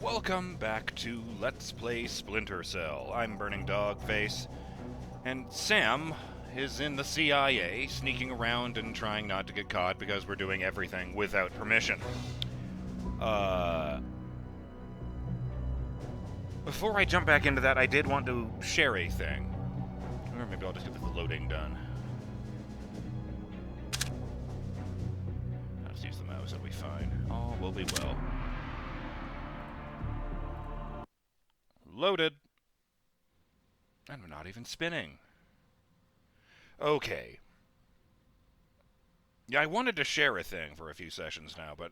Welcome back to Let's Play Splinter Cell. I'm BurningDogFace, and Sam is in the CIA, sneaking around and trying not to get caught because we're doing everything without permission. Before I jump back into that, I did want to share a thing. Or maybe I'll just get the loading done. I'll just use the mouse, it'll be fine. All will be well. Loaded. And we're not even spinning. Okay. Yeah, I wanted to share a thing for a few sessions now, but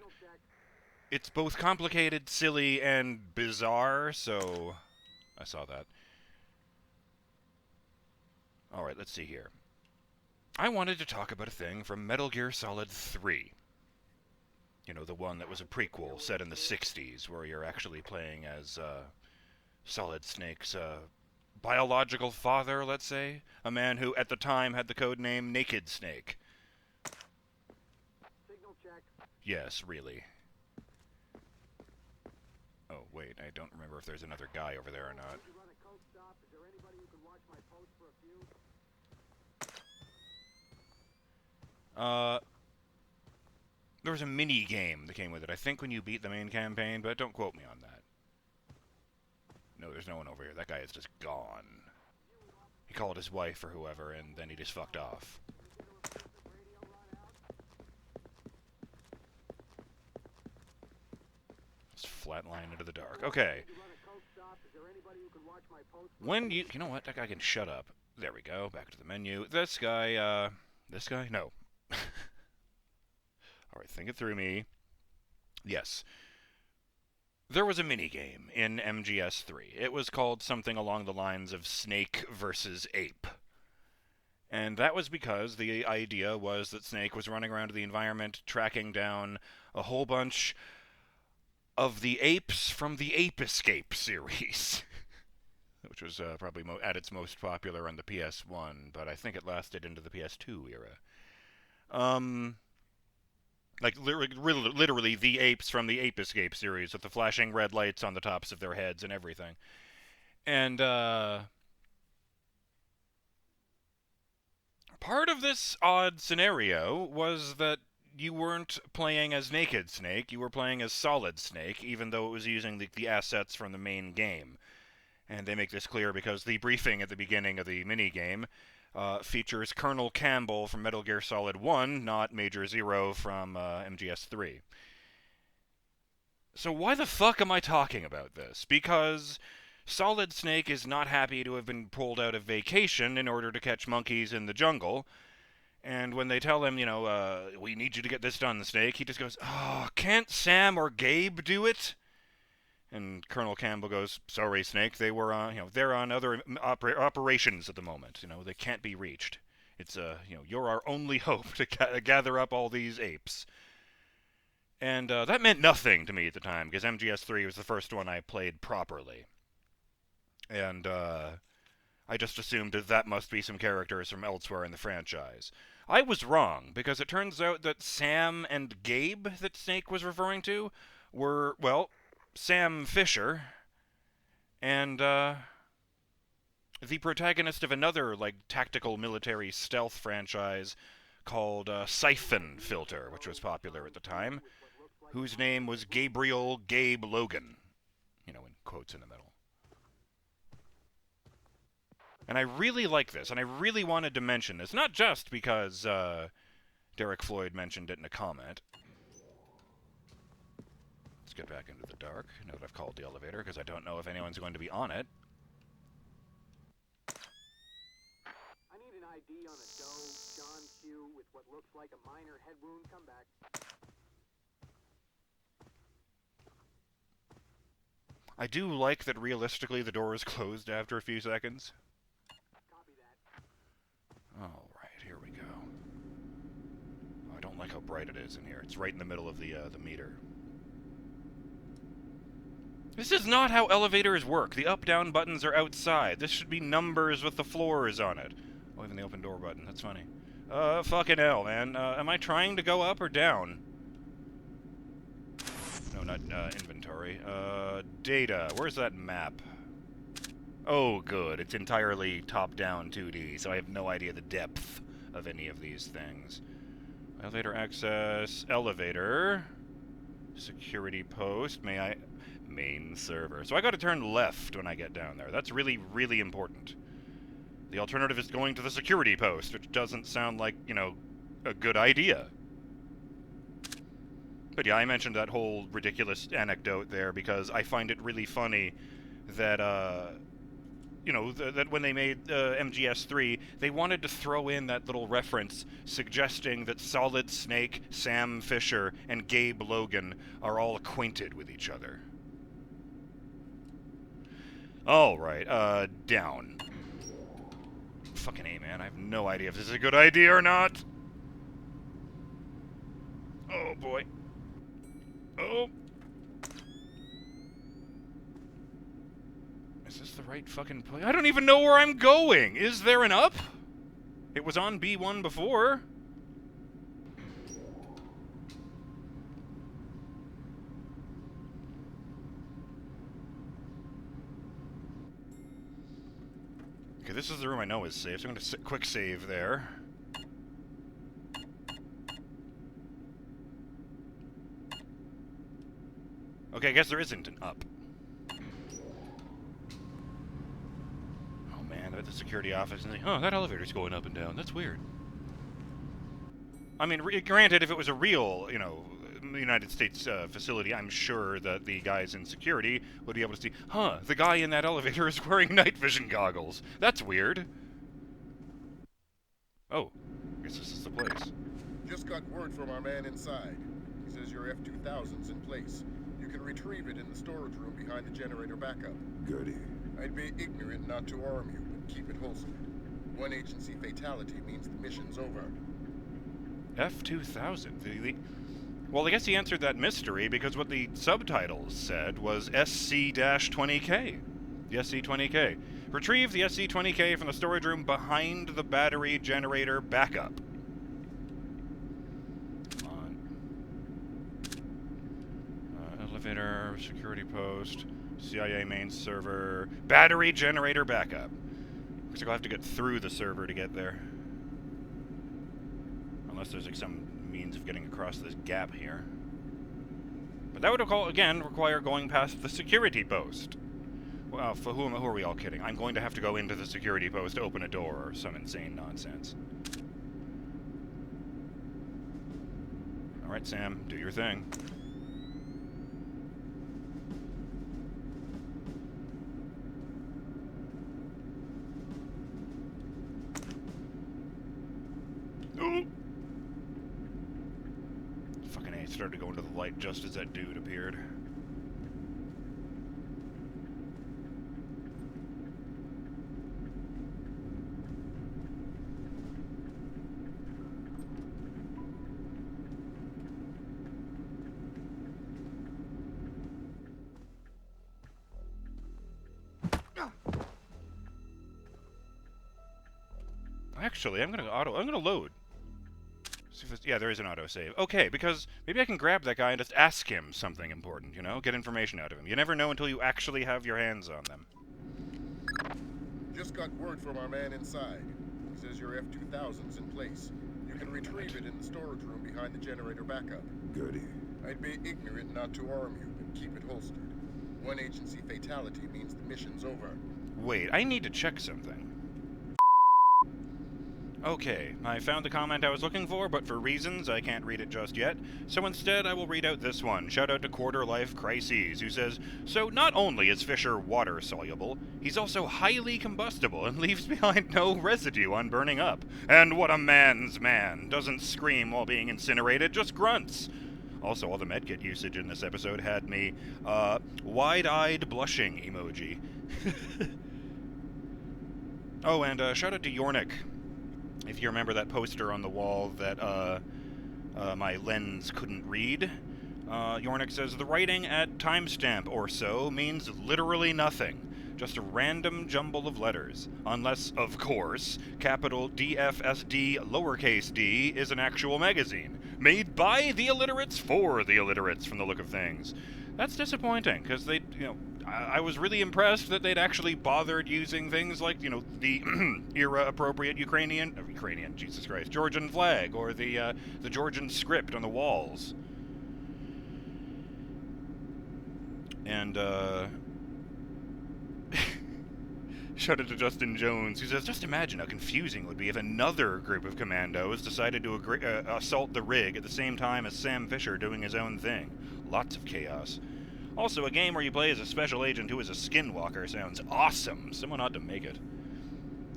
it's both complicated, silly, and bizarre, so I saw that. Alright, let's see here. I wanted to talk about a thing from Metal Gear Solid 3. You know, the one that was a prequel set in the 60s, where you're actually playing as, Solid Snake's, biological father, let's say. A man who, at the time, had the code name Naked Snake. Signal check. Yes, really. Oh, wait, I don't remember if there's another guy over there or not. You run a coke stop. Is there anybody who can watch my post for a few? There was a mini-game that came with it, I think when you beat the main campaign, but don't quote me on that. No, there's no one over here. That guy is just gone. He called his wife or whoever, and then he just fucked off. Let's flatline into the dark. Okay. When you... You know what? That guy can shut up. There we go. Back to the menu. This guy, This guy? No. Alright, think it through me. Yes. There was a minigame in MGS3. It was called something along the lines of Snake versus Ape. And that was because the idea was that Snake was running around the environment, tracking down a whole bunch of the apes from the Ape Escape series. Which was probably at its most popular on the PS1, but I think it lasted into the PS2 era. Like, literally the apes from the Ape Escape series with the flashing red lights on the tops of their heads and everything. And, part of this odd scenario was that you weren't playing as Naked Snake, you were playing as Solid Snake, even though it was using the assets from the main game. And they make this clear because the briefing at the beginning of the minigame features Colonel Campbell from Metal Gear Solid 1, not Major Zero from MGS3. So why the fuck am I talking about this? Because Solid Snake is not happy to have been pulled out of vacation in order to catch monkeys in the jungle. And when they tell him, you know, we need you to get this done, Snake, he just goes, oh, can't Sam or Gabe do it? And Colonel Campbell goes, sorry, Snake, they were on, they're on other operations at the moment. You know, they can't be reached. It's, you're our only hope to gather up all these apes. And that meant nothing to me at the time, because MGS3 was the first one I played properly. And I just assumed that must be some characters from elsewhere in the franchise. I was wrong, because it turns out that Sam and Gabe that Snake was referring to were, well, Sam Fisher, and the protagonist of another, like, tactical military stealth franchise called Siphon Filter, which was popular at the time, whose name was Gabriel Gabe Logan, you know, in quotes in the middle. And I really like this, and I really wanted to mention this, not just because Derek Floyd mentioned it in a comment. Let's get back into the dark, now that I've called the elevator, because I don't know if anyone's going to be on it. I need an ID on a Doe, John Q, with what looks like a minor head wound. Come back. I do like that realistically the door is closed after a few seconds. Copy that. Alright, here we go. Oh, I don't like how bright it is in here. It's right in the middle of the meter. This is not how elevators work. The up-down buttons are outside. This should be numbers with the floors on it. Oh, even the open door button. That's funny. Fucking hell, man. Am I trying to go up or down? No, not inventory. data. Where's that map? Oh, good. It's entirely top-down 2D, so I have no idea the depth of any of these things. Elevator access, elevator, security post, main server. So I gotta turn left when I get down there. That's really, really important. The alternative is going to the security post, which doesn't sound like, you know, a good idea. But yeah, I mentioned that whole ridiculous anecdote there because I find it really funny that, you know, that when they made MGS3, they wanted to throw in that little reference suggesting that Solid Snake, Sam Fisher, and Gabe Logan are all acquainted with each other. Alright, down. Fucking A, man. I have no idea if this is a good idea or not. Oh, boy. Oh. Is this the right fucking place? I don't even know where I'm going! Is there an up? It was on B1 before. Okay, this is the room I know is safe, so I'm gonna quick save there. Okay, I guess there isn't an up. Oh man, they're at the security office and they, oh, that elevator's going up and down. That's weird. I mean, granted, if it was a real, you know, United States facility, I'm sure that the guys in security would be able to see, huh, the guy in that elevator is wearing night vision goggles. That's weird. Oh, I guess this is the place. Just got word from our man inside. He says your F-2000's in place. You can retrieve it in the storage room behind the generator backup. Goody. I'd be ignorant not to arm you, but keep it holstered. One agency fatality means the mission's over. F-2000? Well, I guess he answered that mystery because what the subtitles said was SC-20K. The SC-20K. Retrieve the SC-20K from the storage room behind the battery generator backup. Come on. Elevator, security post, CIA main server, battery generator backup. Looks like I'll have to get through the server to get there. Unless there's like some means of getting across this gap here. But that would, again, require going past the security post. Well, for who are we all kidding? I'm going to have to go into the security post to open a door or some insane nonsense. Alright, Sam, do your thing. Ooh. Fucking A, started going to the light just as that dude appeared. Actually, I'm gonna load. See if yeah, there is an autosave. Okay, because maybe I can grab that guy and just ask him something important, you know? Get information out of him. You never know until you actually have your hands on them. Just got word from our man inside. He says your F-2000's in place. You can retrieve it in the storage room behind the generator backup. Goody. I'd be ignorant not to arm you, but keep it holstered. One agency fatality means the mission's over. Wait, I need to check something. Okay, I found the comment I was looking for, but for reasons I can't read it just yet, so instead I will read out this one. Shout out to Quarter Life Crises, who says, so not only is Fisher water-soluble, he's also highly combustible and leaves behind no residue on burning up. And what a man's man! Doesn't scream while being incinerated, just grunts. Also, all the medkit usage in this episode had me, wide-eyed blushing emoji. Oh, and shout out to Yornik. If you remember that poster on the wall that my lens couldn't read, Yornik says, the writing at timestamp or so means literally nothing. Just a random jumble of letters. Unless, of course, capital DFSD lowercase d is an actual magazine. Made by the illiterates for the illiterates, from the look of things. That's disappointing, because they, you know, I was really impressed that they'd actually bothered using things like, you know, the era-appropriate Ukrainian, Jesus Christ, Georgian flag, or the Georgian script on the walls. And, shout out to Justin Jones, who says, just imagine how confusing it would be if another group of commandos decided to assault the rig at the same time as Sam Fisher doing his own thing. Lots of chaos. Also, a game where you play as a special agent who is a skinwalker sounds awesome. Someone ought to make it.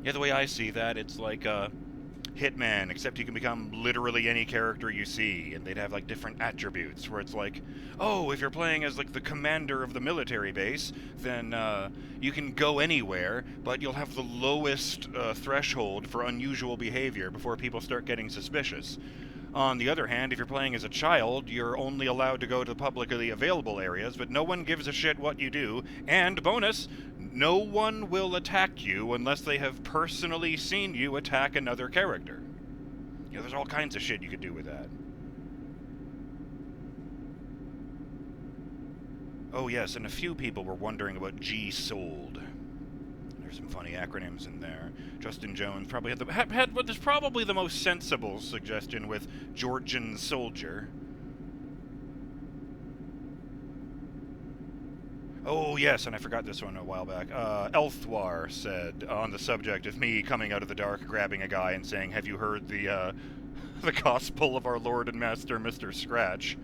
Yeah, the way I see that, it's like Hitman, except you can become literally any character you see, and they'd have like different attributes, where it's like, oh, if you're playing as like the commander of the military base, then you can go anywhere, but you'll have the lowest threshold for unusual behavior before people start getting suspicious. On the other hand, if you're playing as a child, you're only allowed to go to publicly available areas, but no one gives a shit what you do, and bonus, no one will attack you unless they have personally seen you attack another character. You know, there's all kinds of shit you could do with that. Oh yes, and a few people were wondering about G-Sold. There's some funny acronyms in there. Justin Jones probably had what is probably the most sensible suggestion with Georgian Soldier. Oh yes, and I forgot this one a while back. Elthwar said on the subject of me coming out of the dark, grabbing a guy and saying, "Have you heard the the gospel of our Lord and Master, Mr. Scratch?"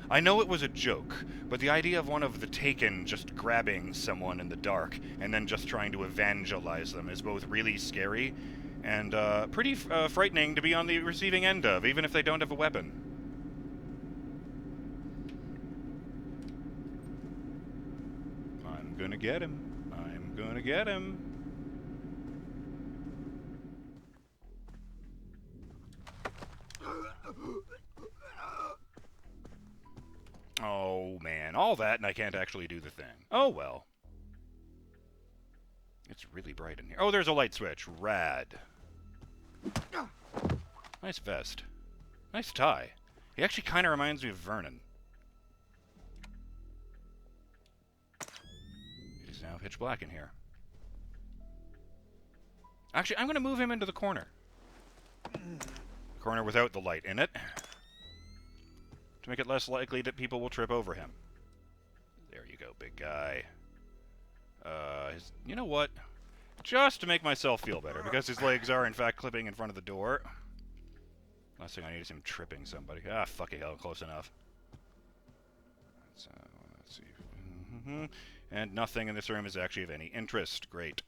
I know it was a joke, but the idea of one of the Taken just grabbing someone in the dark and then just trying to evangelize them is both really scary and pretty frightening to be on the receiving end of, even if they don't have a weapon. I'm gonna get him. I'm gonna get him. Oh, man. All that, and I can't actually do the thing. Oh, well. It's really bright in here. Oh, there's a light switch. Rad. Nice vest. Nice tie. He actually kind of reminds me of Vernon. It is now pitch black in here. Actually, I'm going to move him into the corner. Corner without the light in it. To make it less likely that people will trip over him. There you go, big guy. You know what? Just to make myself feel better, because his legs are in fact clipping in front of the door. Last thing I need is him tripping somebody. Ah, fuck it, close enough. Let's see. And nothing in this room is actually of any interest. Great.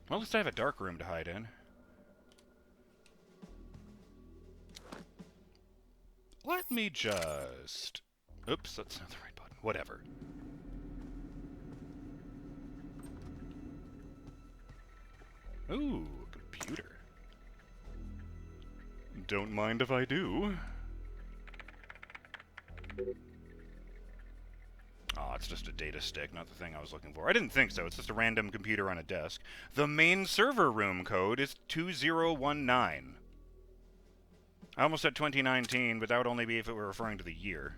Well, at least I have a dark room to hide in. Let me just... Oops, that's not the right button. Whatever. Ooh, computer. Don't mind if I do. Oh, it's just a data stick, not the thing I was looking for. I didn't think so. It's just a random computer on a desk. The main server room code is 2019. I almost said 2019, but that would only be if it were referring to the year.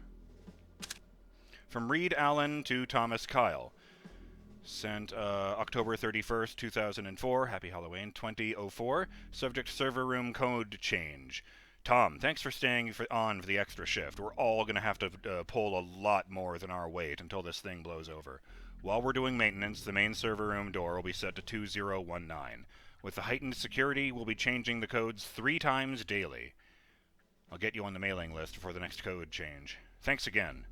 From Reed Allen to Thomas Kyle. Sent October 31st, 2004. Happy Halloween, 2004. Subject server room code change. Tom, thanks for staying on for the extra shift. We're all going to have to pull a lot more than our weight until this thing blows over. While we're doing maintenance, the main server room door will be set to 2019. With the heightened security, we'll be changing the codes 3 times daily. I'll get you on the mailing list for the next code change. Thanks again.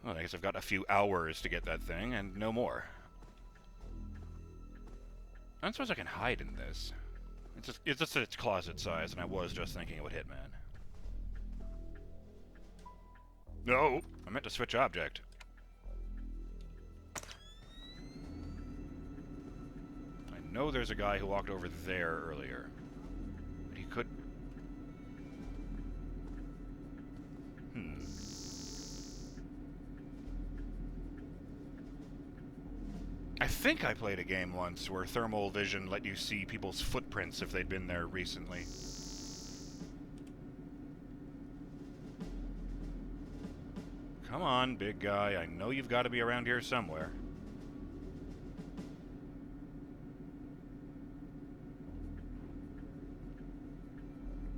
Well, I guess I've got a few hours to get that thing, and no more. I don't suppose I can hide in this. It's just its closet size, and I was just thinking it would Hitman. No! I meant to switch object. I know there's a guy who walked over there earlier. But he could... I think I played a game once where thermal vision let you see people's footprints if they'd been there recently. Come on, big guy. I know you've got to be around here somewhere.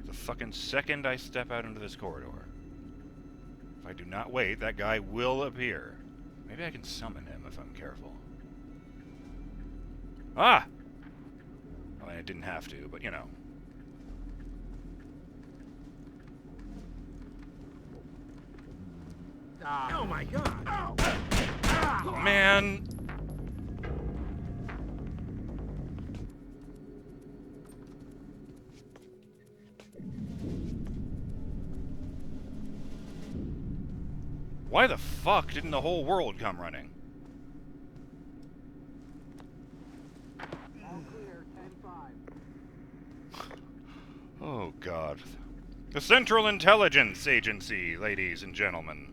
The fucking second I step out into this corridor, if I do not wait, that guy will appear. Maybe I can summon him if I'm careful. Ah! Well, I didn't have to, but you know. Oh my god! Oh, man! Why the fuck didn't the whole world come running? All clear, 10-5. Oh, God. The Central Intelligence Agency, ladies and gentlemen.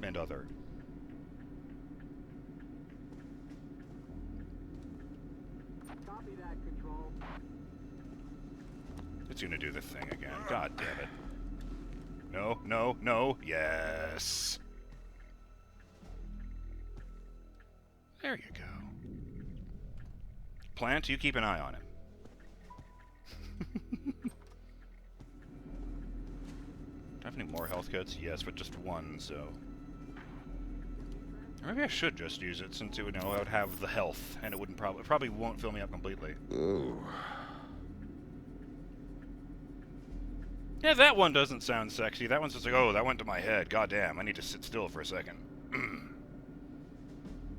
And other. Copy that, Control. It's gonna do the thing again. God damn it. No, no, no. Yes. There you go. Plant, you keep an eye on him. Do I have any more health kits? Yes, but just one, so... Or maybe I should just use it, since it would, I would have the health, and it probably won't fill me up completely. Oh. Yeah, that one doesn't sound sexy. That one's just like, oh, that went to my head. God damn, I need to sit still for a second.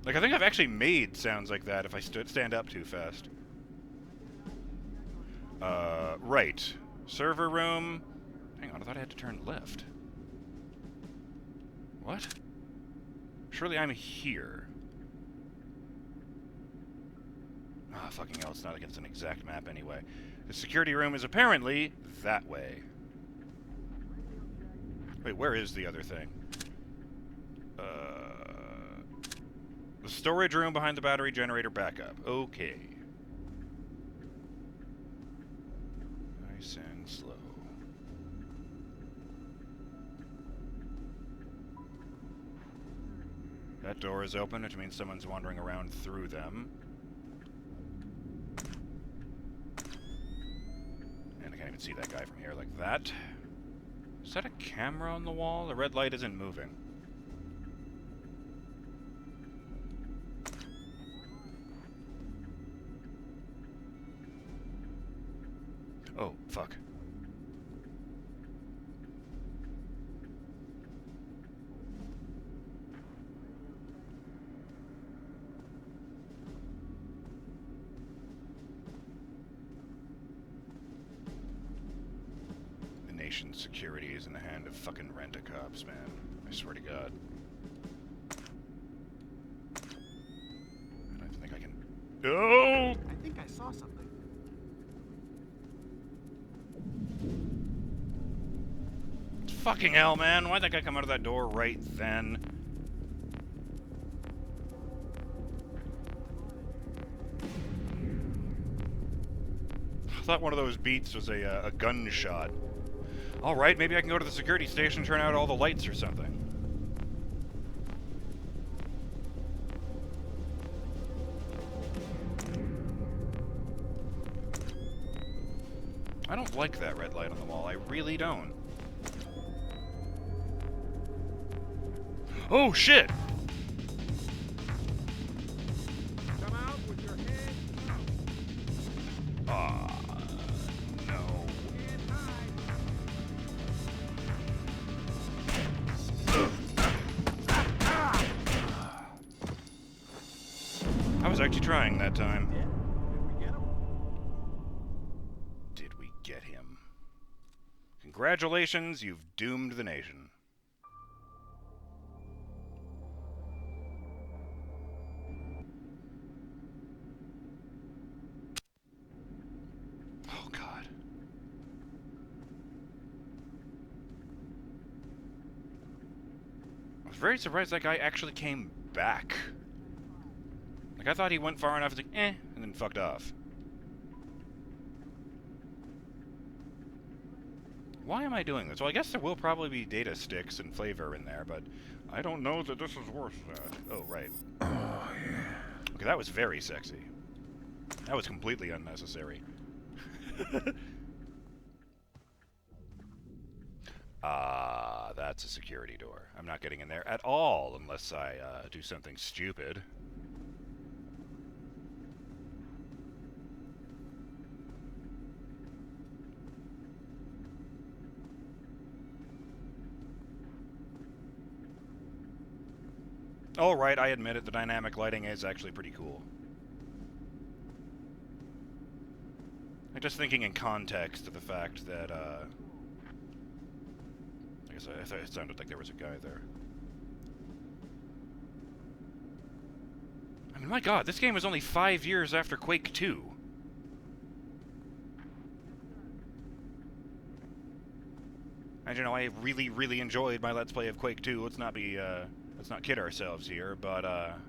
Like, I think I've actually made sounds like that if I stand up too fast. Right. Server room. Hang on, I thought I had to turn left. What? Surely I'm here. Ah, fucking hell, it's not against an exact map anyway. The security room is apparently that way. Wait, where is the other thing? The storage room behind the battery generator backup. Okay. Nice and slow. That door is open, which means someone's wandering around through them. And I can't even see that guy from here like that. Is that a camera on the wall? The red light isn't moving. Oh, fuck. The nation's security is in the hand of fucking rent-a-cops, man. I swear to God. I don't think I can... Oh! I think I saw something. Fucking hell, man. Why'd that guy come out of that door right then? I thought one of those beats was a gunshot. Alright, maybe I can go to the security station and turn out all the lights or something. I don't like that red light on the wall. I really don't. Oh, shit! Come out with your head up. Ah, no. Stand high. I was actually trying that time. Yeah. Did we get him? Did we get him? Congratulations, you've doomed the nation. Oh, God. I was very surprised that guy actually came back. Like, I thought he went far enough, it's like, eh, and then fucked off. Why am I doing this? Well, I guess there will probably be data sticks and flavor in there, but I don't know that this is worth that. Oh, right. Oh, yeah. Okay, that was very sexy. That was completely unnecessary. Ah, that's a security door. I'm not getting in there at all unless I do something stupid. Oh, right, I admit it, the dynamic lighting is actually pretty cool. I'm just thinking in context of the fact that, I guess I thought it sounded like there was a guy there. I mean, my god, this game was only 5 years after Quake 2. And you know, I really, really enjoyed my Let's Play of Quake 2. Let's not kid ourselves here, but, at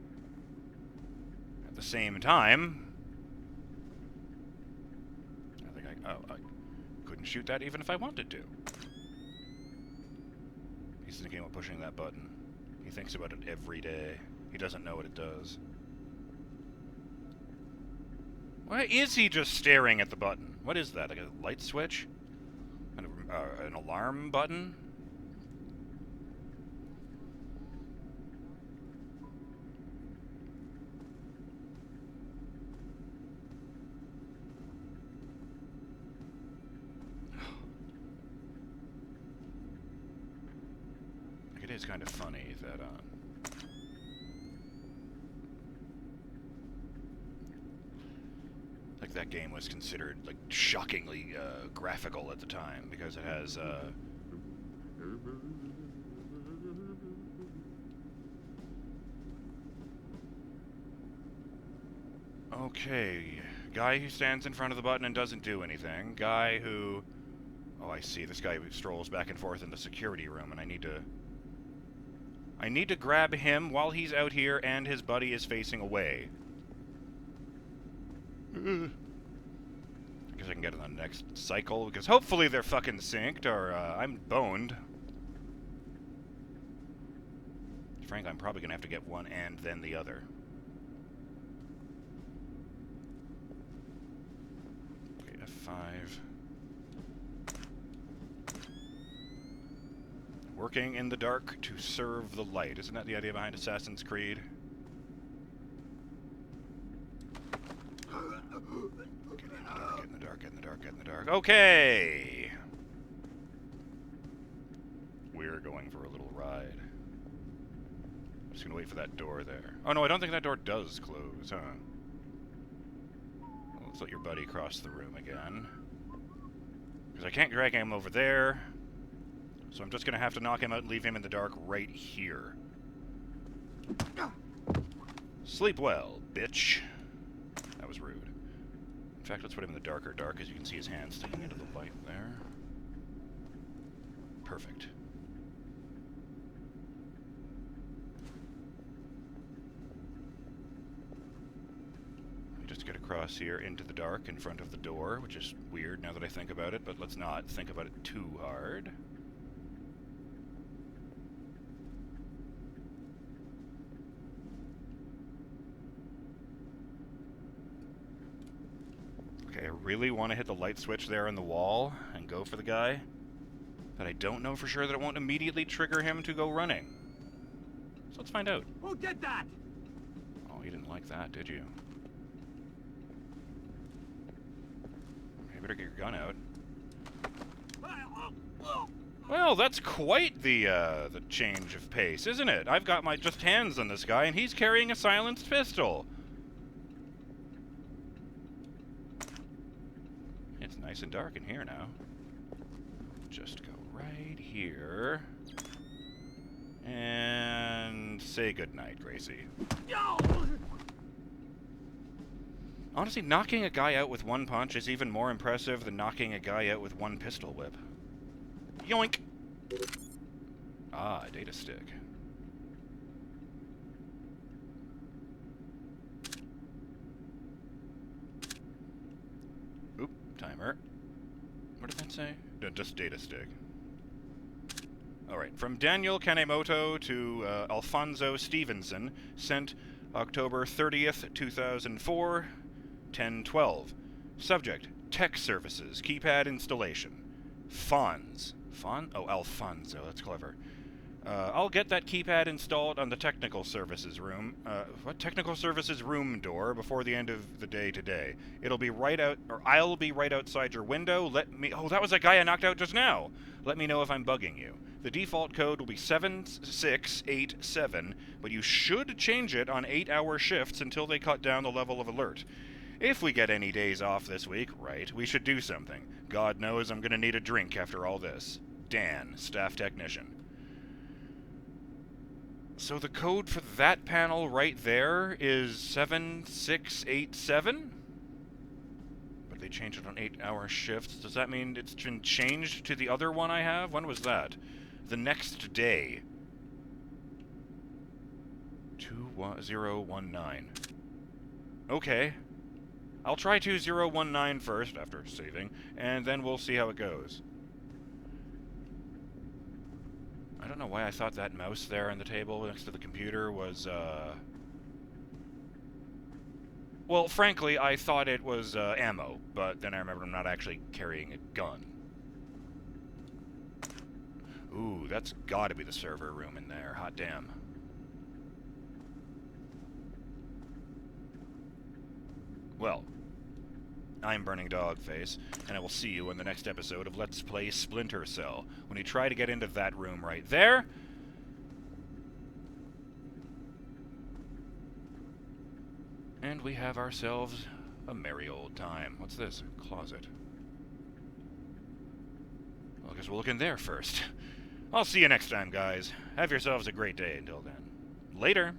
the same time, I couldn't shoot that even if I wanted to. He's thinking about pushing that button. He thinks about it every day. He doesn't know what it does. Why is he just staring at the button? What is that, like a light switch? An alarm button? It is kind of funny that, like, that game was considered, like, shockingly, graphical at the time, because it has, okay, guy who stands in front of the button and doesn't do anything, guy who... Oh, I see, this guy who strolls back and forth in the security room, and I need to grab him while he's out here and his buddy is facing away. I guess I can get in the next cycle, because hopefully they're fucking synced, or I'm boned. Frank, I'm probably gonna have to get one and then the other. Okay, F5. Working in the dark to serve the light. Isn't that the idea behind Assassin's Creed? Get in the dark, get in the dark, get in the dark. Okay! We're going for a little ride. I'm just gonna wait for that door there. Oh no, I don't think that door does close, huh? Well, let's let your buddy cross the room again. Because I can't drag him over there. So I'm just gonna have to knock him out and leave him in the dark right here. Sleep well, bitch. That was rude. In fact, let's put him in the darker dark, as you can see his hand sticking into the light there. Perfect. Just get across here into the dark in front of the door, which is weird now that I think about it, but let's not think about it too hard. Okay, I really want to hit the light switch there on the wall and go for the guy, but I don't know for sure that it won't immediately trigger him to go running. So let's find out. Who did that? Oh, you didn't like that, did you? You better get your gun out. Well, that's quite the change of pace, isn't it? I've got my just hands on this guy, and he's carrying a silenced pistol. It's nice and dark in here now. Just go right here. And say goodnight, Gracie. Honestly, knocking a guy out with one punch is even more impressive than knocking a guy out with one pistol whip. Yoink! Ah, data stick. Oop, timer. What did that say? just data stick. Alright, from Daniel Kanemoto to Alfonso Stevenson, sent October 30th, 2004, 10:12. Subject, tech services, keypad installation. Fonz. Oh, Alfonso, that's clever. I'll get that keypad installed on the technical services room, technical services room door before the end of the day today. I'll be right outside your window. Oh, that was that guy I knocked out just now. Let me know if I'm bugging you. The default code will be 7687, but you should change it on 8-hour shifts until they cut down the level of alert. If we get any days off this week, right, we should do something. God knows I'm gonna need a drink after all this. Dan, staff technician. So the code for that panel right there is 7687? But they changed it on 8-hour shifts. Does that mean it's been changed to the other one I have? When was that? The next day. 2019. Okay. I'll try 2019 first, after saving, and then we'll see how it goes. I don't know why I thought that mouse there on the table next to the computer was, well, frankly, I thought it was, ammo, but then I remembered I'm not actually carrying a gun. Ooh, that's gotta be the server room in there, hot damn. Well, I'm BurningDogFace, and I will see you in the next episode of Let's Play Splinter Cell, when you try to get into that room right there. And we have ourselves a merry old time. What's this? Closet. Well, I guess we'll look in there first. I'll see you next time, guys. Have yourselves a great day until then. Later!